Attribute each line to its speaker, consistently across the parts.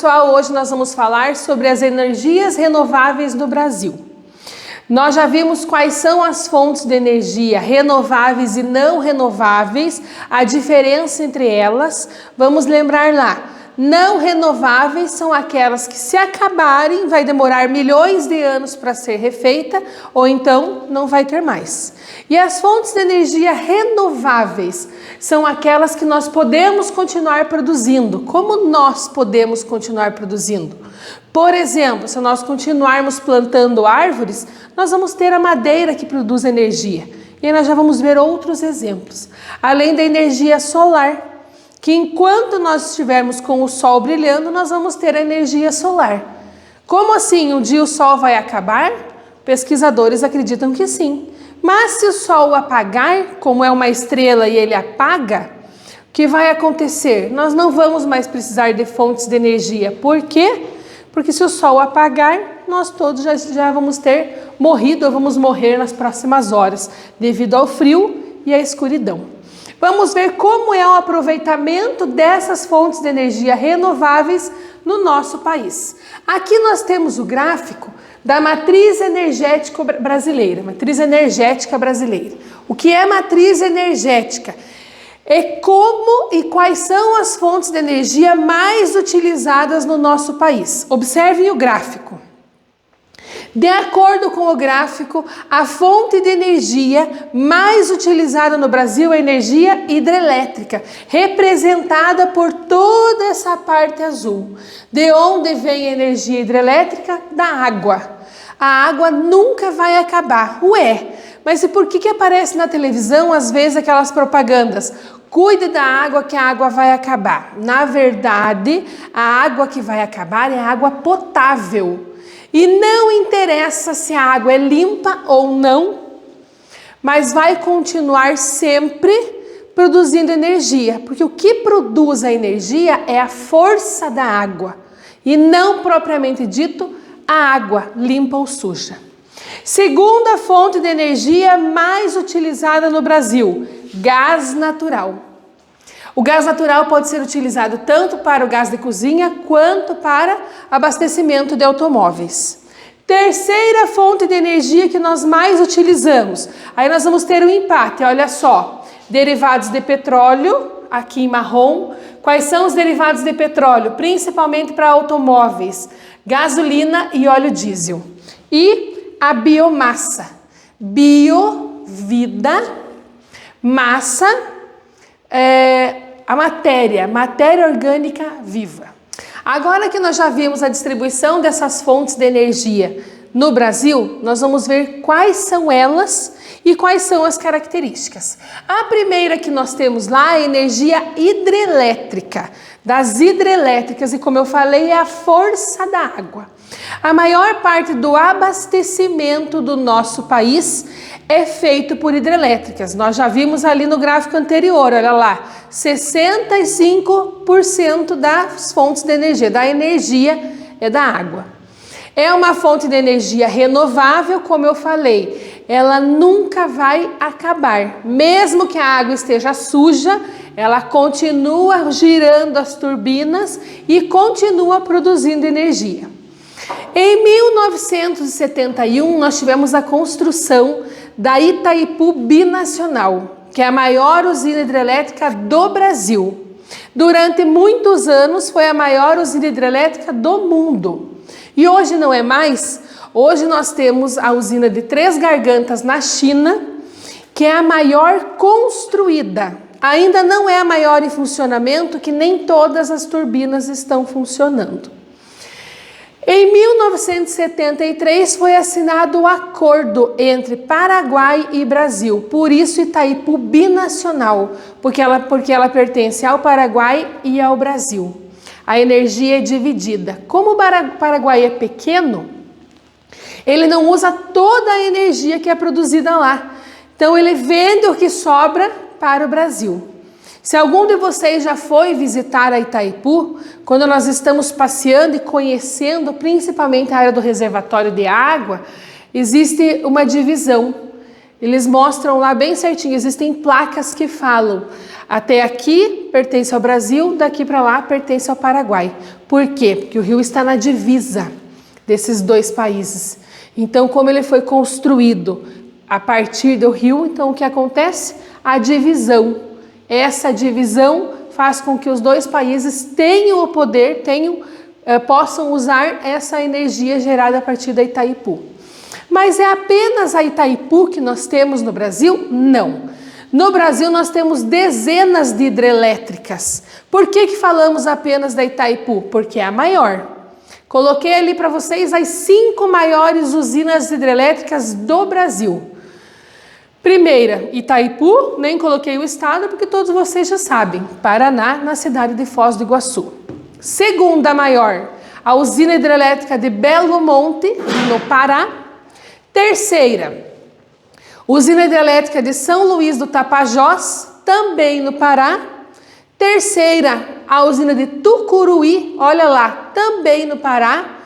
Speaker 1: pessoal, hoje nós vamos falar sobre as energias renováveis no Brasil. Nós já vimos quais são as fontes de energia renováveis e não renováveis, a diferença entre elas. Vamos lembrar lá, não renováveis são aquelas que, se acabarem, vai demorar milhões de anos para ser refeita ou então não vai ter mais. E as fontes de energia renováveis são aquelas que nós podemos continuar produzindo. Como nós podemos continuar produzindo? Por exemplo, se nós continuarmos plantando árvores, nós vamos ter a madeira que produz energia. E aí nós já vamos ver outros exemplos. Além da energia solar, que enquanto nós estivermos com o sol brilhando, nós vamos ter a energia solar. Como assim? Um dia o sol vai acabar? Pesquisadores acreditam que sim. Mas se o sol apagar, como é uma estrela e ele apaga, o que vai acontecer? Nós não vamos mais precisar de fontes de energia. Por quê? Porque se o sol apagar, nós todos já vamos ter morrido ou vamos morrer nas próximas horas, devido ao frio e à escuridão. Vamos ver como é o aproveitamento dessas fontes de energia renováveis no nosso país. Aqui nós temos o gráfico da matriz energética brasileira. O que é matriz energética? É como e quais são as fontes de energia mais utilizadas no nosso país. Observem o gráfico. De acordo com o gráfico, a fonte de energia mais utilizada no Brasil é a energia hidrelétrica, representada por toda essa parte azul. De onde vem a energia hidrelétrica? Da água. A água nunca vai acabar. Ué, mas e por que aparece na televisão às vezes aquelas propagandas? Cuide da água que a água vai acabar. Na verdade, a água que vai acabar é a água potável. E não interessa se a água é limpa ou não, mas vai continuar sempre produzindo energia, porque o que produz a energia é a força da água e não propriamente dito a água limpa ou suja. Segunda fonte de energia mais utilizada no Brasil, gás natural. O gás natural pode ser utilizado tanto para o gás de cozinha quanto para abastecimento de automóveis. Terceira fonte de energia que nós mais utilizamos. Aí nós vamos ter um empate, olha só. Derivados de petróleo, aqui em marrom. Quais são os derivados de petróleo? Principalmente para automóveis. Gasolina e óleo diesel. E a biomassa. Bio, vida, massa, a matéria orgânica viva. Agora que nós já vimos a distribuição dessas fontes de energia no Brasil, nós vamos ver quais são elas e quais são as características. A primeira que nós temos lá é a energia hidrelétrica. Das hidrelétricas, e como eu falei, é a força da água. A maior parte do abastecimento do nosso país é feito por hidrelétricas. Nós já vimos ali no gráfico anterior, olha lá, 65% das fontes de energia, da energia é da água. É uma fonte de energia renovável, como eu falei, ela nunca vai acabar. Mesmo que a água esteja suja, ela continua girando as turbinas e continua produzindo energia. Em 1971, nós tivemos a construção da Itaipu Binacional, que é a maior usina hidrelétrica do Brasil. Durante muitos anos foi a maior usina hidrelétrica do mundo. E hoje não é mais. Hoje nós temos a usina de Três Gargantas na China, que é a maior construída. Ainda não é a maior em funcionamento, que nem todas as turbinas estão funcionando. Em 1973 foi assinado o acordo entre Paraguai e Brasil, por isso Itaipu Binacional, porque ela pertence ao Paraguai e ao Brasil. A energia é dividida. Como o Paraguai é pequeno, ele não usa toda a energia que é produzida lá. Então ele vende o que sobra para o Brasil. Se algum de vocês já foi visitar a Itaipu, quando nós estamos passeando e conhecendo principalmente a área do reservatório de água, existe uma divisão. eles mostram lá bem certinho, existem placas que falam até aqui pertence ao Brasil, daqui para lá pertence ao Paraguai. Por quê? Porque o rio está na divisa desses dois países. Então, como ele foi construído a partir do rio, então o que acontece? A divisão. Essa divisão faz com que os dois países tenham o poder, possam usar essa energia gerada a partir da Itaipu. Mas é apenas a Itaipu que nós temos no Brasil? Não. No Brasil nós temos dezenas de hidrelétricas. Por que falamos apenas da Itaipu? Porque é a maior. Coloquei ali para vocês as 5 maiores usinas hidrelétricas do Brasil. Primeira, Itaipu, nem coloquei o estado porque todos vocês já sabem, Paraná, na cidade de Foz do Iguaçu. Segunda maior, a usina hidrelétrica de Belo Monte, no Pará. Terceira, usina hidrelétrica de São Luís do Tapajós, também no Pará. Terceira, a usina de Tucuruí, olha lá, também no Pará.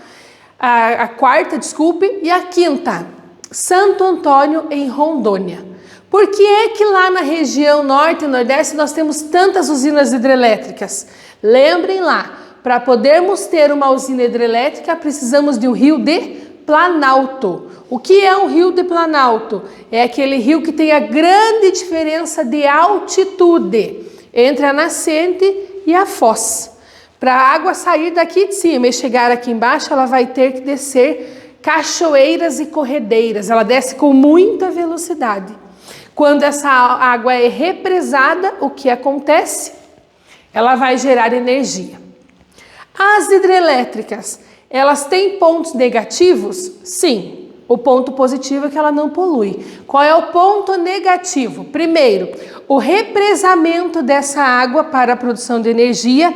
Speaker 1: A quarta, desculpe, e a quinta, Santo Antônio, em Rondônia. Por que é que lá na região norte e nordeste nós temos tantas usinas hidrelétricas? Lembrem lá, para podermos ter uma usina hidrelétrica, precisamos de um rio de planalto. O que é um rio de planalto? É aquele rio que tem a grande diferença de altitude entre a nascente e a foz. Para a água sair daqui de cima e chegar aqui embaixo, ela vai ter que descer cachoeiras e corredeiras. Ela desce com muita velocidade. Quando essa água é represada, o que acontece? Ela vai gerar energia. As hidrelétricas, elas têm pontos negativos? Sim. O ponto positivo é que ela não polui. Qual é o ponto negativo? Primeiro, o represamento dessa água para a produção de energia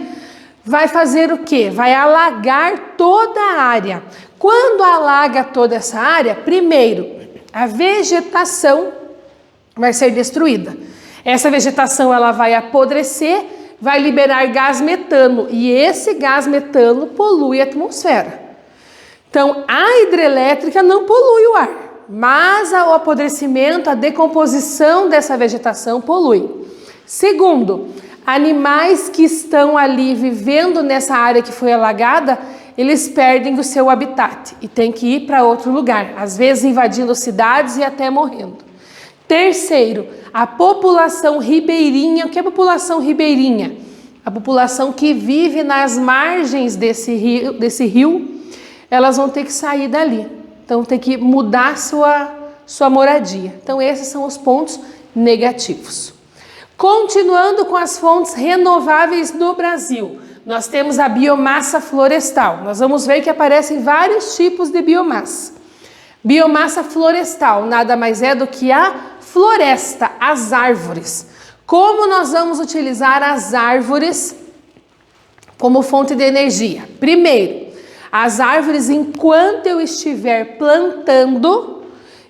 Speaker 1: vai fazer o quê? Vai alagar toda a área. Quando alaga toda essa área, primeiro, a vegetação vai ser destruída. Essa vegetação ela vai apodrecer, vai liberar gás metano e esse gás metano polui a atmosfera. Então, a hidrelétrica não polui o ar, mas o apodrecimento, a decomposição dessa vegetação polui. Segundo, animais que estão ali vivendo nessa área que foi alagada, eles perdem o seu habitat e tem que ir para outro lugar, às vezes invadindo cidades e até morrendo. Terceiro, a população ribeirinha. O que é a população ribeirinha? A população que vive nas margens desse rio, elas vão ter que sair dali. Então, tem que mudar sua moradia. Então, esses são os pontos negativos. Continuando com as fontes renováveis no Brasil, nós temos a biomassa florestal. Nós vamos ver que aparecem vários tipos de biomassa. Biomassa florestal nada mais é do que a floresta, as árvores. Como nós vamos utilizar as árvores como fonte de energia? Primeiro, as árvores, enquanto eu estiver plantando,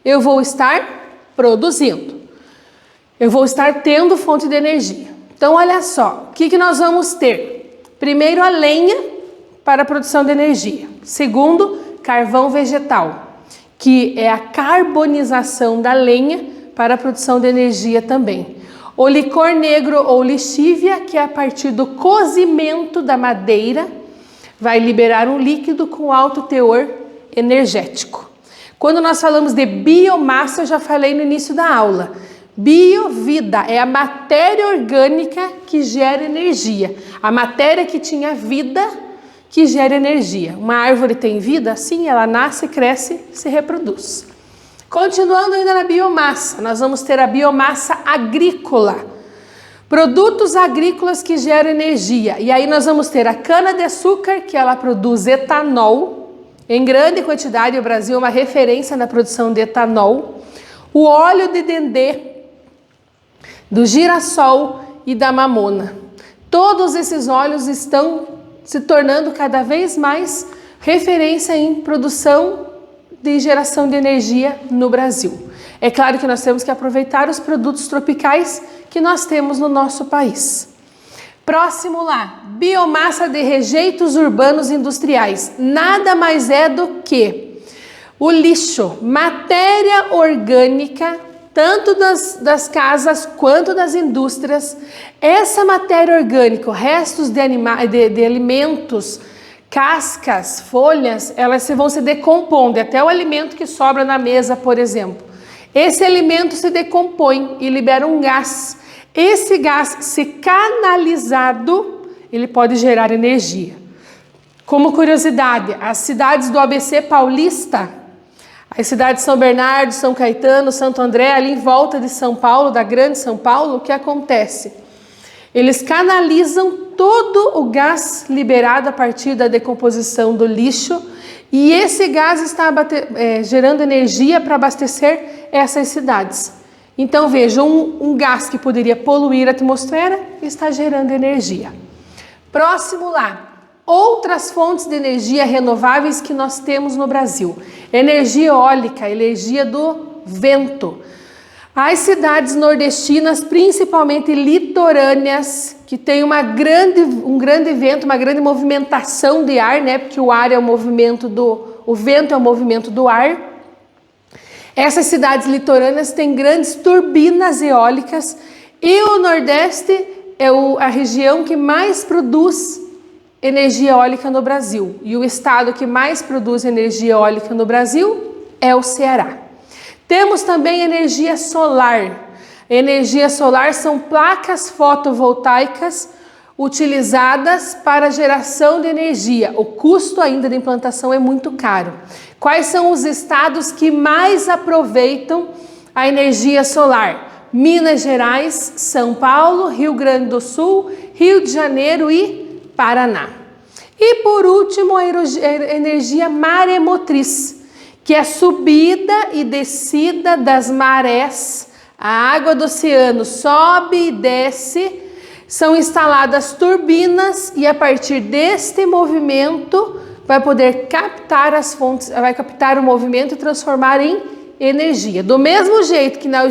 Speaker 1: eu vou estar produzindo. Eu vou estar tendo fonte de energia. Então, olha só, o que nós vamos ter? Primeiro, a lenha para a produção de energia. Segundo, carvão vegetal, que é a carbonização da lenha para a produção de energia também. O licor negro ou lixívia, que é a partir do cozimento da madeira, vai liberar um líquido com alto teor energético. Quando nós falamos de biomassa, eu já falei no início da aula. Biovida é a matéria orgânica que gera energia. A matéria que tinha vida que gera energia. Uma árvore tem vida? Sim, ela nasce, cresce, se reproduz. Continuando ainda na biomassa, nós vamos ter a biomassa agrícola. Produtos agrícolas que geram energia. E aí nós vamos ter a cana-de-açúcar, que ela produz etanol. Em grande quantidade, o Brasil é uma referência na produção de etanol. O óleo de dendê, do girassol e da mamona. Todos esses óleos estão se tornando cada vez mais referência em produção de geração de energia no Brasil. É claro que nós temos que aproveitar os produtos tropicais que nós temos no nosso país. Próximo lá, biomassa de rejeitos urbanos industriais. Nada mais é do que o lixo, matéria orgânica tanto das casas quanto das indústrias. Essa matéria orgânica, restos de alimentos, cascas, folhas, elas vão se decompondo, até o alimento que sobra na mesa, por exemplo. Esse alimento se decompõe e libera um gás. Esse gás, se canalizado, ele pode gerar energia. Como curiosidade, as cidades do ABC paulista, as cidades de São Bernardo, São Caetano, Santo André, ali em volta de São Paulo, da grande São Paulo, o que acontece? Eles canalizam todo o gás liberado a partir da decomposição do lixo e esse gás está gerando energia para abastecer essas cidades. Então veja, um gás que poderia poluir a atmosfera está gerando energia. Próximo lá. Outras fontes de energia renováveis que nós temos no Brasil. Energia eólica, energia do vento. As cidades nordestinas, principalmente litorâneas, que tem um grande vento, uma grande movimentação de ar, né? Porque o ar é o vento é o movimento do ar. Essas cidades litorâneas têm grandes turbinas eólicas e o Nordeste é a região que mais produz energia eólica no Brasil. E o estado que mais produz energia eólica no Brasil é o Ceará. Temos também energia solar. Energia solar são placas fotovoltaicas utilizadas para geração de energia. O custo ainda da implantação é muito caro. Quais são os estados que mais aproveitam a energia solar? Minas Gerais, São Paulo, Rio Grande do Sul, Rio de Janeiro e Paraná. E por último, a energia maremotriz, que é a subida e descida das marés. A água do oceano sobe e desce, são instaladas turbinas e a partir deste movimento vai poder captar as fontes, vai captar o movimento e transformar em energia. Do mesmo jeito que na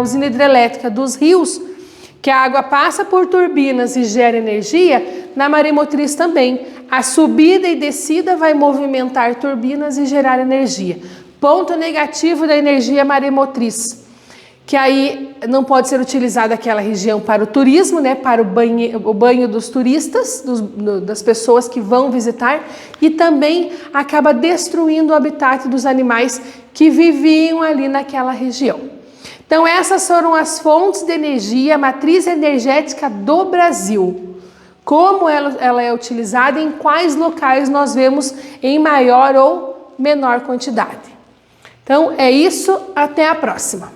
Speaker 1: usina hidrelétrica dos rios, que a água passa por turbinas e gera energia, na maremotriz também. A subida e descida vai movimentar turbinas e gerar energia. Ponto negativo da energia maremotriz, que aí não pode ser utilizada aquela região para o turismo, né, para o banho dos turistas, das pessoas que vão visitar, e também acaba destruindo o habitat dos animais que viviam ali naquela região. Então essas foram as fontes de energia, a matriz energética do Brasil. Como ela é utilizada e em quais locais nós vemos em maior ou menor quantidade. Então é isso, até a próxima.